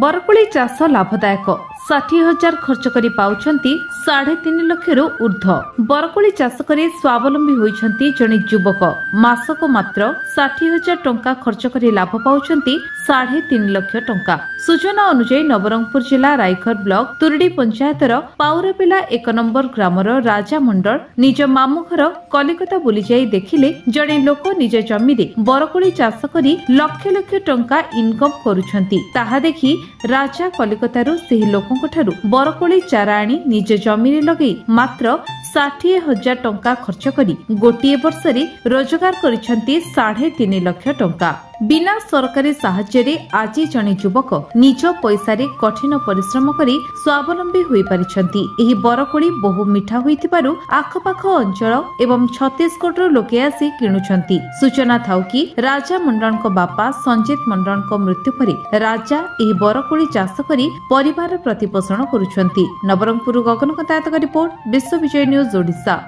बरकोली चाष लाभदायक 60,000 खर्च करी पाउछंती 3.5 लाख ऊर्ध्व। बरकोली चाष करी स्वावलंबी होइछंती जणे युवक मासक मात्र 60,000 टंका खर्च करी लाभ पाउछंती 3.5 लाख टंका। सूचना अनुसार नवरंगपुर जिला रायखर ब्लॉक तुरडी पंचायतर पाउरपिला 1 नंबर ग्रामर राजा मंडल निज मामू घर कलिकता बुली जाई देखिले जणे लोक निज जमी रे बरकोली चाष करी लक्ष लक्ष टंका इनकम करूछंती। ताहा देखि राजा कलिकतारू सेही लोकंक ठारू बरकोली चारा आनी निज जमी रे लगेई मात्र 60,000 टंका खर्च करी गोटिए वर्ष रे रोजगार करिछंती 3.5 लाख टंका। बिना सरकारी साहाय्य आज जने युवक निज पैसा रे कठिन परिश्रम करी स्वावलंबी होई परिछंती। एही बरकोली बहु मिठा होइतिबारु आखपाख अंचल एवं छत्तीसगढ़ लोके आसी किणुछंती। सूचना थाउ कि राजा मंडलक बापा संजीत मंडलक मृत्यु परे राजा एही बरकोली चाष करी परिवार प्रतिपोषण करुछंती। नवरंगपुर गगन कतायतक रिपोर्ट विश्व विजय न्यूज ओडिशा।